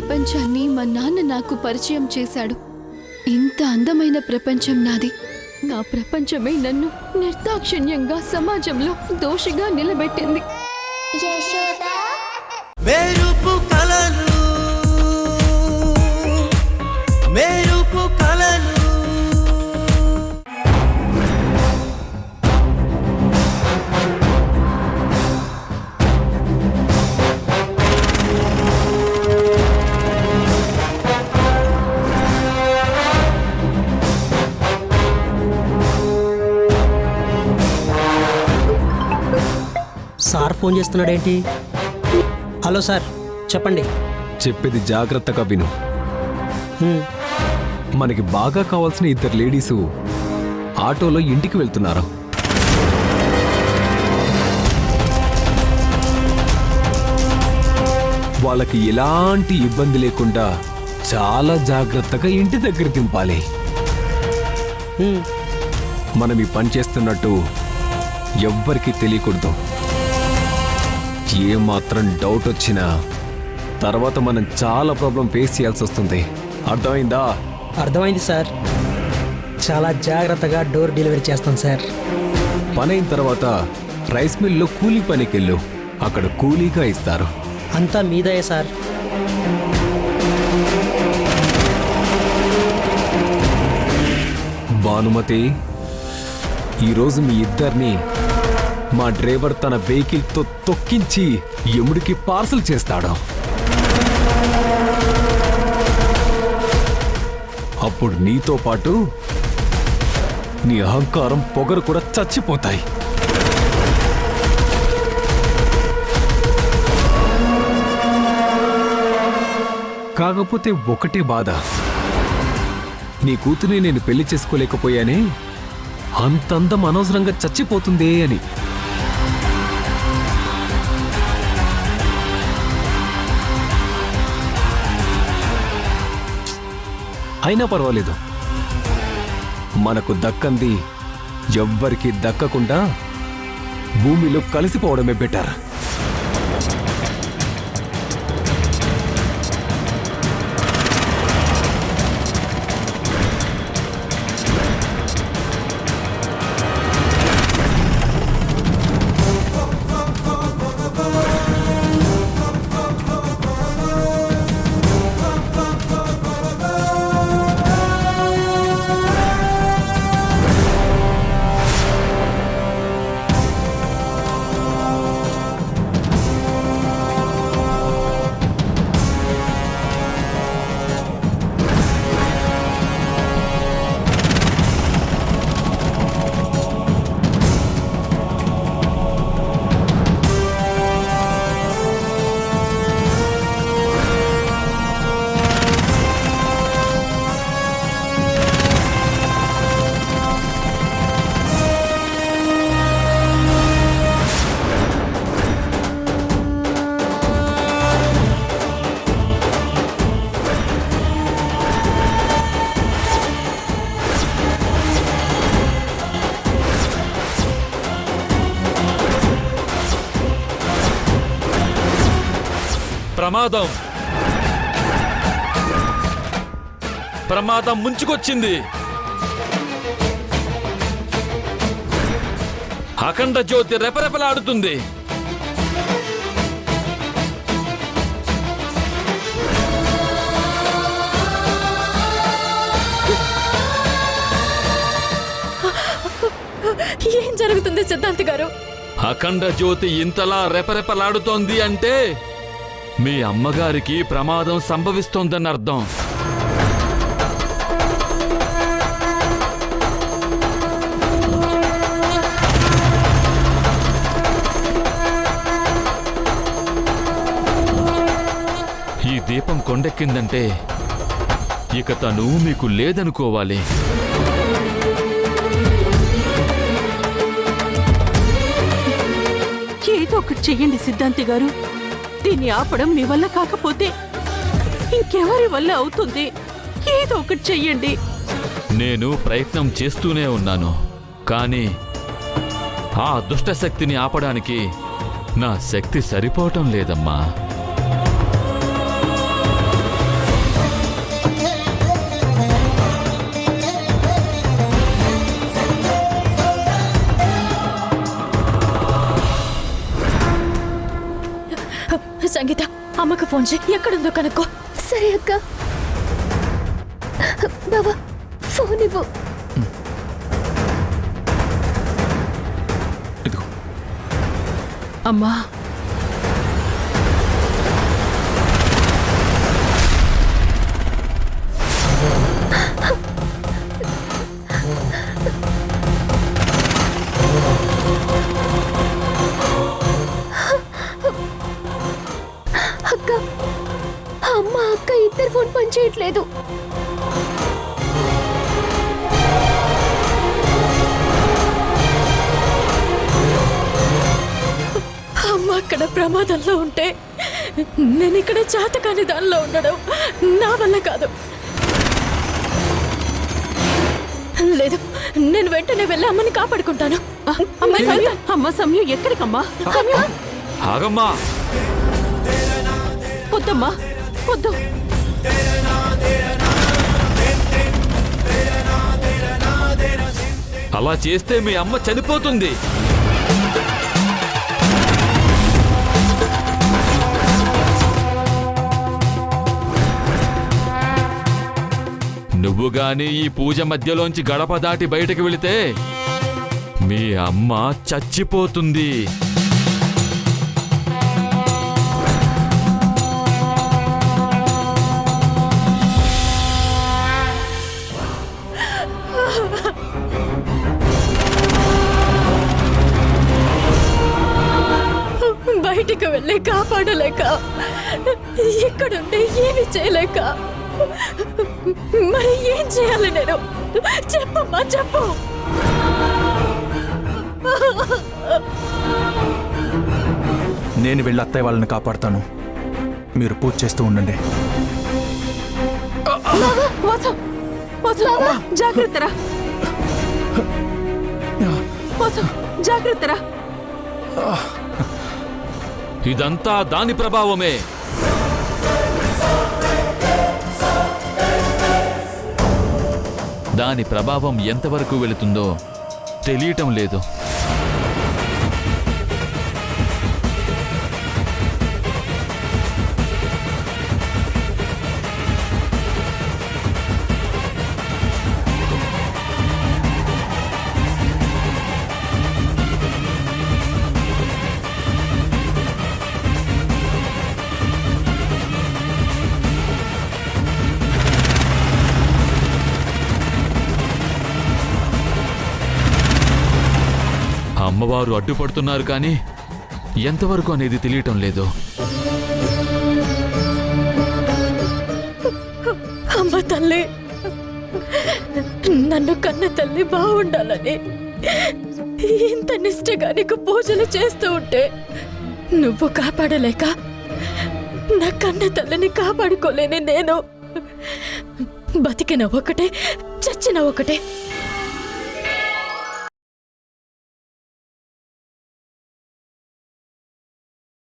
ప్రపంచాన్ని మా నాన్న నాకు పరిచయం చేశాడు. ఇంత అందమైన ప్రపంచం నాది. నా ప్రపంచమే నన్ను నిర్దాక్షిణ్యంగా సమాజంలో దోషిగా నిలబెట్టింది. మెరుపు కలలు మెరుపు కలలు సార్ ఫోన్ చేస్తున్నాడేంటి? హలో సార్, చెప్పండి. చెప్పేది జాగ్రత్తగా విను. మనకి బాగా కావాల్సిన ఇద్దరు లేడీసు ఆటోలో ఇంటికి వెళ్తున్నారు. వాళ్ళకి ఎలాంటి ఇబ్బంది లేకుండా చాలా జాగ్రత్తగా ఇంటి దగ్గర దింపాలి. మనం ఈ పని చేస్తున్నట్టు ఎవ్వరికీ తెలియకూడదు. ఏమాత్రం డౌట్ వచ్చినా తర్వాత మనం చాలా ప్రాబ్లం ఫేస్ చేయాల్సి వస్తుంది. అర్థమైందా? అర్థమైంది సార్. చాలా జాగ్రత్తగా డోర్ డెలివరీ చేస్తాను సార్. పని అయిన తర్వాత రైస్ మిల్లో కూలీ పనికి వెళ్ళు. అక్కడ కూలీగా ఇస్తారు. అంతా మీదయే సార్. భానుమతి, ఈరోజు మీ ఇద్దరిని మా డ్రైవర్ తన వెహికల్తో తొక్కించి యముడికి పార్సల్ చేస్తాడు. అప్పుడు నీతో పాటు నీ అహంకారం పొగరు కూడా చచ్చిపోతాయి. కాకపోతే ఒకటే బాధ, నీ కూతురిని నేను పెళ్లి చేసుకోలేకపోయానే, అంతందం అనవసరంగా చచ్చిపోతుందే అని. అయినా పర్వాలేదు, మనకు దక్కంది ఎవ్వరికీ దక్కకుండా భూమిలో కలిసిపోవడమే బెటర్. ప్రమాదం ప్రమాదం ముంచుకొచ్చింది. అఖండ జ్యోతి రెపరెపలాడుతుంది. ఏం జరుగుతుంది సిద్ధాంతి గారు? అఖండ జ్యోతి ఇంతలా రెపరెపలాడుతోంది అంటే మీ అమ్మగారికి ప్రమాదం సంభవిస్తోందని అర్థం. ఈ దీపం కొండెక్కిందంటే ఇక తను మీకు లేదనుకోవాలి. ఏదో ఒకటి చెయ్యండి సిద్ధాంతి గారు. దీన్ని ఆపడం మీ వల్ల కాకపోతే ఇంకెవరి వల్ల అవుతుంది? ఏదో ఒకటి చెయ్యండి. నేను ప్రయత్నం చేస్తూనే ఉన్నాను, కానీ ఆ దుష్టశక్తిని ఆపడానికి నా శక్తి సరిపోవటం లేదమ్మా. ఫోన్ చేయి, ఎక్కడుందో కనుక్కో. సరే అక్క. బావా ఫోన్ ఇవ్వు. ఇదిగో. అమ్మా, అక్క, అమ్మ అక్క ఇద్దరు ఫోన్ పనిచేయట్లేదు. అమ్మ అక్కడ ప్రమాదంలో ఉంటే నేను ఇక్కడ చాతకాని దానిలో ఉండడం నా వల్ల కాదు. లేదు, నేను వెంటనే వెళ్ళి అమ్మని కాపాడుకుంటాను. అమ్మ సమయం ఎక్కడికమ్మా? ఆగమ్మా. వద్దమ్మా, వద్దు. అలా చేస్తే మీ అమ్మ చనిపోతుంది. నువ్వు గాని ఈ పూజ మధ్యలోంచి గడప దాటి బయటకు వెళితే మీ అమ్మ చచ్చిపోతుంది. బయటికి వెళ్ళి కాపాడలేక, ఇక్కడుండి ఏమి చేయలేక, మరి ఏం చేయాలి నేను? చెప్పమ్మా, చెప్పు. నేను వెళ్ళి అత్తయ్య వాళ్ళని కాపాడుతాను, మీరు పూజ చేస్తూ ఉండండి. జాగ్రత్తరా, జాగ్రత్తరా. ఇదంతా దాని ప్రభావమే. దాని ప్రభావం ఎంతవరకు వెళుతుందో తెలియటం లేదు. అమ్మవారు అడ్డుపడుతున్నారు కానీ ఎంతవరకు అనేది తెలియటం లేదు. అమ్మ తల్లి, నన్ను కన్న తల్లి బాగుండాలని ఇంత నిష్ఠగా నీకు పూజలు చేస్తూ ఉంటే నువ్వు కాపాడలేక నా కన్న తల్లిని కాపాడుకోలేని నేను బతికిన ఒకటే, చచ్చిన ఒకటే.